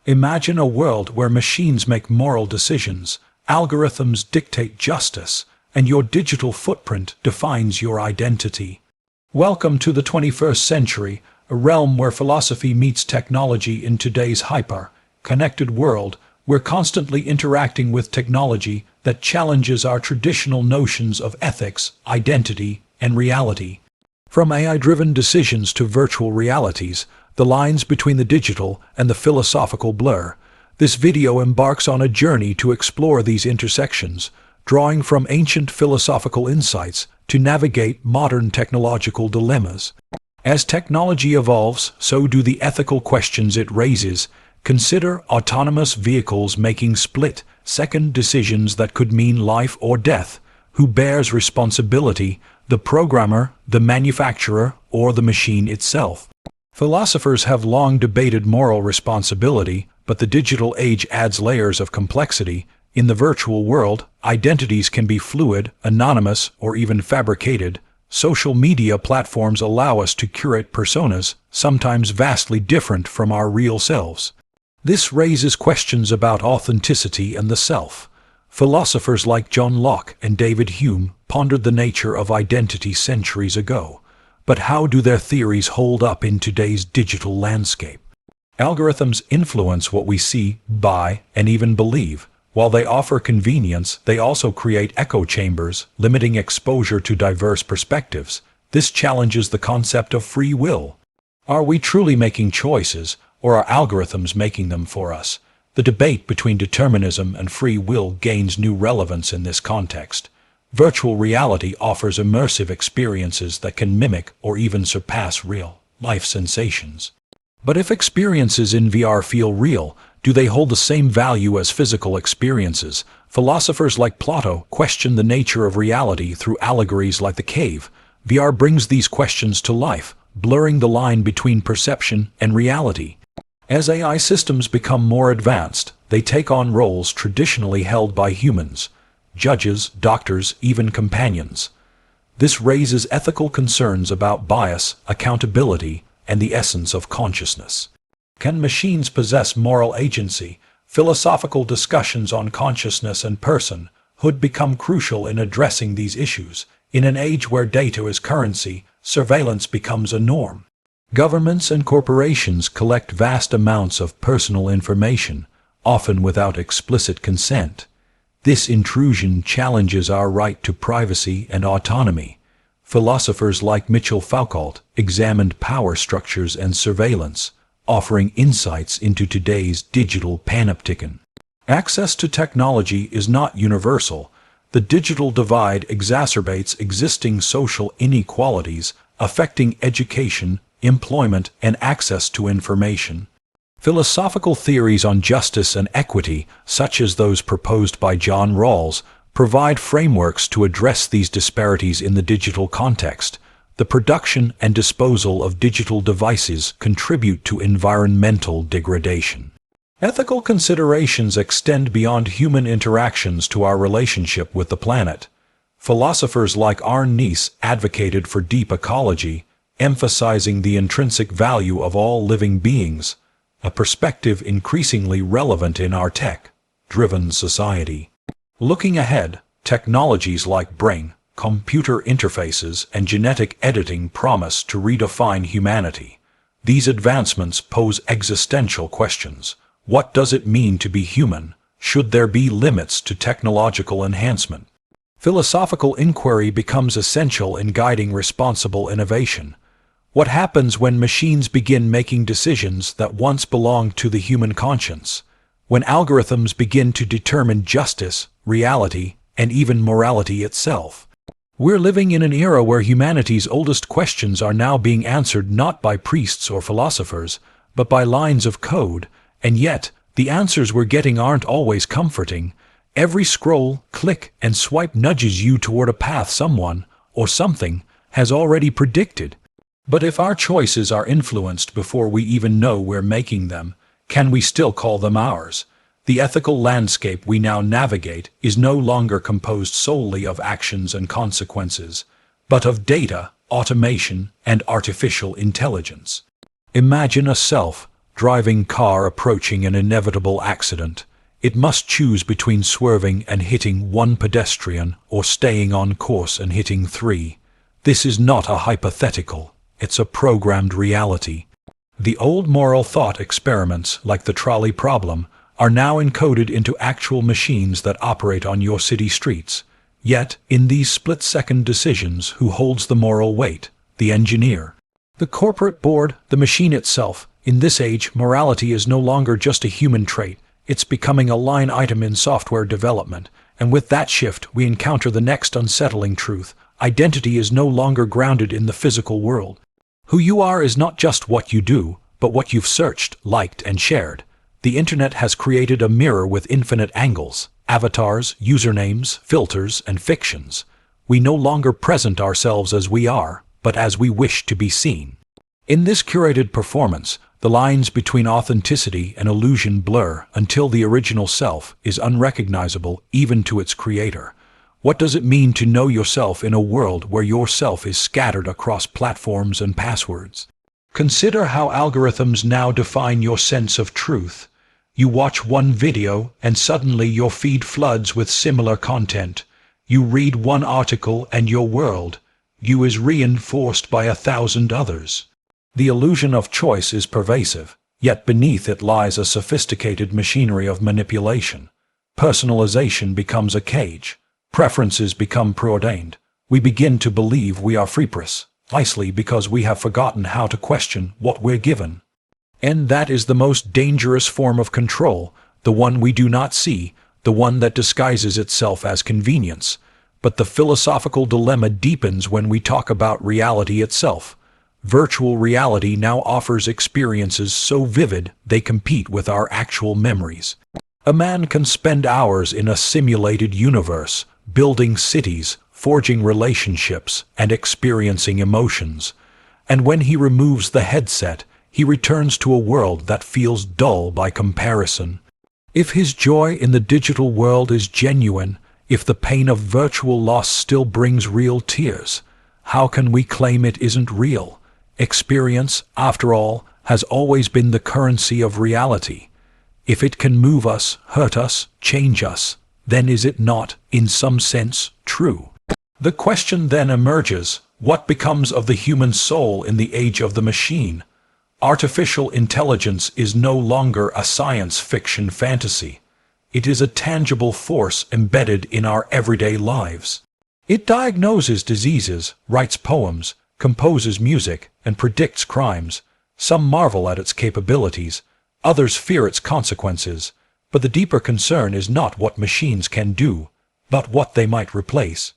Imagine a world where machines make moral decisions, algorithms dictate justice, and your digital footprint defines your identity. Welcome to the 21st century, a realm where philosophy meets technology in today's hyper-connected world. We're constantly interacting with technology that challenges our traditional notions of ethics, identity, and reality. From AI-driven decisions to virtual realities, the lines between the digital and the philosophical blur. This video embarks on a journey to explore these intersections, drawing from ancient philosophical insights to navigate modern technological dilemmas. As technology evolves, so do the ethical questions it raises. Consider autonomous vehicles making split-second decisions that could mean life or death. Who bears responsibility, the programmer, the manufacturer, or the machine itself? Philosophers have long debated moral responsibility, but the digital age adds layers of complexity. In the virtual world, identities can be fluid, anonymous, or even fabricated. Social media platforms allow us to curate personas, sometimes vastly different from our real selves. This raises questions about authenticity and the self. Philosophers like John Locke and David Hume pondered the nature of identity centuries ago. But how do their theories hold up in today's digital landscape? Algorithms influence what we see, buy, and even believe. While they offer convenience, they also create echo chambers, limiting exposure to diverse perspectives. This challenges the concept of free will. Are we truly making choices, or are algorithms making them for us? The debate between determinism and free will gains new relevance in this context. Virtual reality offers immersive experiences that can mimic or even surpass real-life sensations. But if experiences in VR feel real, do they hold the same value as physical experiences? Philosophers like Plato question the nature of reality through allegories like the cave. VR brings these questions to life, blurring the line between perception and reality. As AI systems become more advanced, they take on roles traditionally held by humans. Judges, doctors, even companions. This raises ethical concerns about bias, accountability, and the essence of consciousness. Can machines possess moral agency? Philosophical discussions on consciousness and personhood become crucial in addressing these issues. In an age where data is currency, surveillance becomes a norm. Governments and corporations collect vast amounts of personal information, often without explicit consent. This intrusion challenges our right to privacy and autonomy. Philosophers like Michel Foucault examined power structures and surveillance, offering insights into today's digital panopticon. Access to technology is not universal. The digital divide exacerbates existing social inequalities, affecting education, employment, and access to information. Philosophical theories on justice and equity, such as those proposed by John Rawls, provide frameworks to address these disparities in the digital context. The production and disposal of digital devices contribute to environmental degradation. Ethical considerations extend beyond human interactions to our relationship with the planet. Philosophers like Arne Naess advocated for deep ecology, emphasizing the intrinsic value of all living beings, a perspective increasingly relevant in our tech-driven society. Looking ahead, technologies like brain, computer interfaces, and genetic editing promise to redefine humanity. These advancements pose existential questions. What does it mean to be human? Should there be limits to technological enhancement? Philosophical inquiry becomes essential in guiding responsible innovation. What happens when machines begin making decisions that once belonged to the human conscience? When algorithms begin to determine justice, reality, and even morality itself? We're living in an era where humanity's oldest questions are now being answered not by priests or philosophers, but by lines of code, and yet, the answers we're getting aren't always comforting. Every scroll, click, and swipe nudges you toward a path someone, or something, has already predicted. But if our choices are influenced before we even know we're making them, can we still call them ours? The ethical landscape we now navigate is no longer composed solely of actions and consequences, but of data, automation, and artificial intelligence. Imagine a self driving car approaching an inevitable accident. It must choose between swerving and hitting one pedestrian or staying on course and hitting three. This is not a hypothetical, it's a programmed reality. The old moral thought experiments, like the trolley problem, are now encoded into actual machines that operate on your city streets. Yet, in these split-second decisions, who holds the moral weight? The engineer. The corporate board, the machine itself. In this age, morality is no longer just a human trait. It's becoming a line item in software development. And with that shift, we encounter the next unsettling truth. Identity is no longer grounded in the physical world. Who you are is not just what you do, but what you've searched, liked, and shared. The internet has created a mirror with infinite angles, avatars, usernames, filters, and fictions. We no longer present ourselves as we are, but as we wish to be seen. In this curated performance, the lines between authenticity and illusion blur until the original self is unrecognizable even to its creator. What does it mean to know yourself in a world where yourself is scattered across platforms and passwords? Consider how algorithms now define your sense of truth. You watch one video and suddenly your feed floods with similar content. You read one article and your world, you is reinforced by 1,000 others. The illusion of choice is pervasive, yet beneath it lies a sophisticated machinery of manipulation. Personalization becomes a cage. Preferences become preordained. We begin to believe we are free precisely because we have forgotten how to question what we're given. And that is the most dangerous form of control, the one we do not see, the one that disguises itself as convenience. But the philosophical dilemma deepens when we talk about reality itself. Virtual reality now offers experiences so vivid they compete with our actual memories. A man can spend hours in a simulated universe, building cities, forging relationships, and experiencing emotions. And when he removes the headset, he returns to a world that feels dull by comparison. If his joy in the digital world is genuine, if the pain of virtual loss still brings real tears, how can we claim it isn't real? Experience, after all, has always been the currency of reality. If it can move us, hurt us, change us, then is it not, in some sense, true? The question then emerges, what becomes of the human soul in the age of the machine? Artificial intelligence is no longer a science fiction fantasy. It is a tangible force embedded in our everyday lives. It diagnoses diseases, writes poems, composes music, and predicts crimes. Some marvel at its capabilities, others fear its consequences. But the deeper concern is not what machines can do, but what they might replace.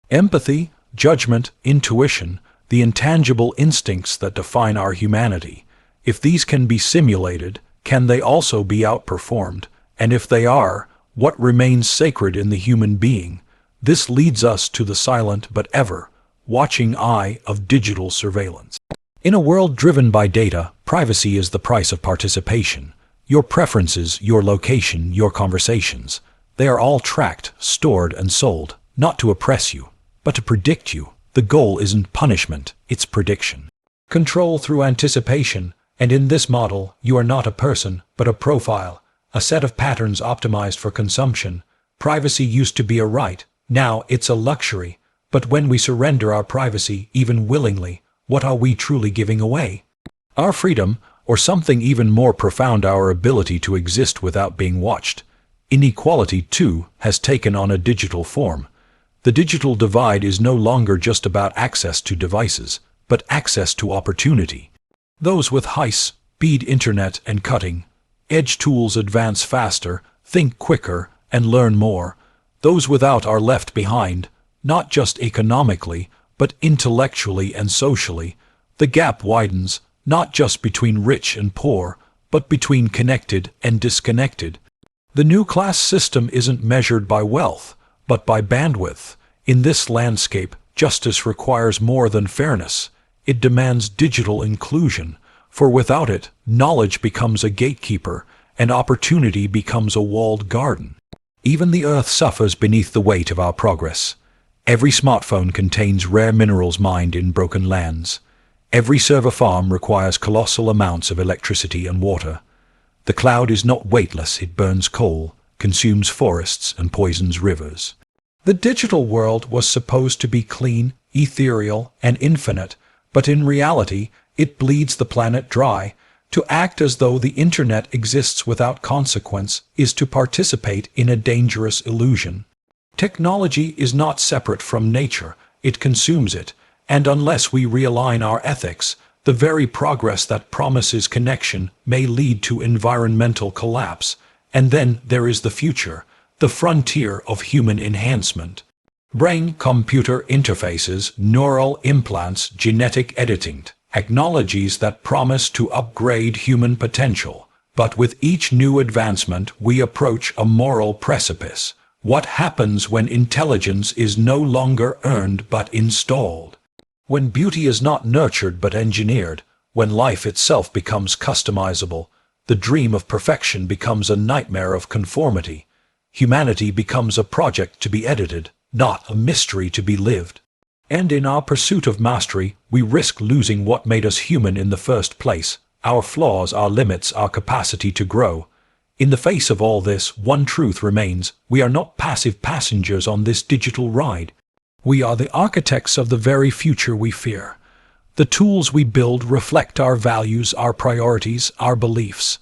Empathy, judgment, intuition, the intangible instincts that define our humanity. If these can be simulated, can they also be outperformed? And if they are, what remains sacred in the human being? This leads us to the silent but ever-watching eye of digital surveillance. In a world driven by data, privacy is the price of participation. Your preferences, your location, your conversations, they are all tracked, stored, and sold, not to oppress you, but to predict you. The goal isn't punishment, it's prediction. Control through anticipation. And in this model, you are not a person, but a profile, a set of patterns optimized for consumption. Privacy used to be a right, now it's a luxury. But when we surrender our privacy, even willingly, what are we truly giving away? Our freedom, or something even more profound, our ability to exist without being watched. Inequality, too, has taken on a digital form. The digital divide is no longer just about access to devices, but access to opportunity. Those with high-speed internet and cutting-edge tools advance faster, think quicker, and learn more. Those without are left behind, not just economically, but intellectually and socially. The gap widens, not just between rich and poor, but between connected and disconnected. The new class system isn't measured by wealth, but by bandwidth. In this landscape, justice requires more than fairness. It demands digital inclusion, for without it, knowledge becomes a gatekeeper, and opportunity becomes a walled garden. Even the earth suffers beneath the weight of our progress. Every smartphone contains rare minerals mined in broken lands. Every server farm requires colossal amounts of electricity and water. The cloud is not weightless, it burns coal, consumes forests, and poisons rivers. The digital world was supposed to be clean, ethereal, and infinite, but in reality, it bleeds the planet dry. To act as though the internet exists without consequence is to participate in a dangerous illusion. Technology is not separate from nature, it consumes it, and unless we realign our ethics, the very progress that promises connection may lead to environmental collapse. And then there is the future, the frontier of human enhancement. Brain-computer interfaces, neural implants, genetic editing, technologies that promise to upgrade human potential. But with each new advancement, we approach a moral precipice. What happens when intelligence is no longer earned but installed? When beauty is not nurtured but engineered, when life itself becomes customizable, the dream of perfection becomes a nightmare of conformity. Humanity becomes a project to be edited, not a mystery to be lived. And in our pursuit of mastery, we risk losing what made us human in the first place, our flaws, our limits, our capacity to grow. In the face of all this, one truth remains: we are not passive passengers on this digital ride. We are the architects of the very future we fear. The tools we build reflect our values, our priorities, our beliefs.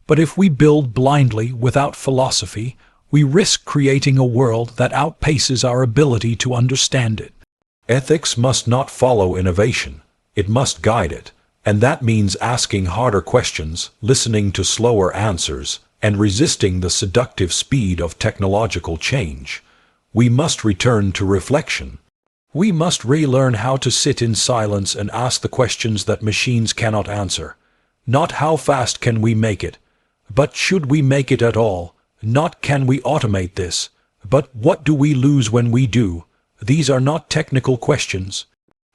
But if we build blindly, without philosophy, we risk creating a world that outpaces our ability to understand it. Ethics must not follow innovation. It must guide it. And that means asking harder questions, listening to slower answers, and resisting the seductive speed of technological change. We must return to reflection. We must relearn how to sit in silence and ask the questions that machines cannot answer. Not how fast can we make it, but should we make it at all? Not can we automate this, but what do we lose when we do? These are not technical questions.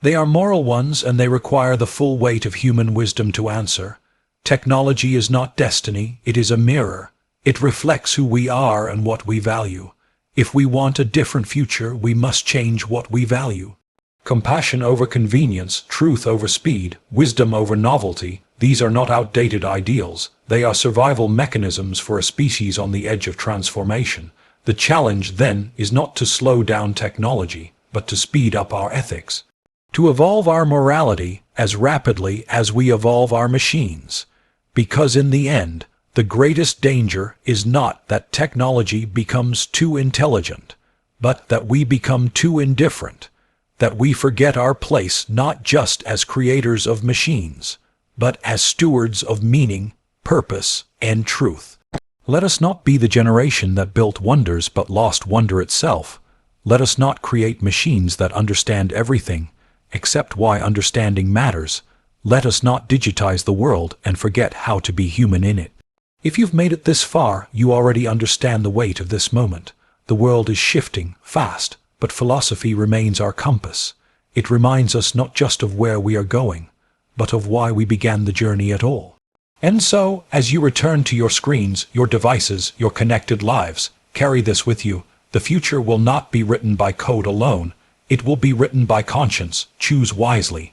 They are moral ones, and they require the full weight of human wisdom to answer. Technology is not destiny, it is a mirror. It reflects who we are and what we value. If we want a different future, we must change what we value. Compassion over convenience, truth over speed, wisdom over novelty, these are not outdated ideals. They are survival mechanisms for a species on the edge of transformation. The challenge, then, is not to slow down technology, but to speed up our ethics. To evolve our morality as rapidly as we evolve our machines. Because in the end, the greatest danger is not that technology becomes too intelligent, but that we become too indifferent, that we forget our place not just as creators of machines, but as stewards of meaning, purpose, and truth. Let us not be the generation that built wonders but lost wonder itself. Let us not create machines that understand everything, except why understanding matters. Let us not digitize the world and forget how to be human in it. If you've made it this far, you already understand the weight of this moment. The world is shifting, fast, but philosophy remains our compass. It reminds us not just of where we are going, but of why we began the journey at all. And so, as you return to your screens, your devices, your connected lives, carry this with you. The future will not be written by code alone. It will be written by conscience. Choose wisely.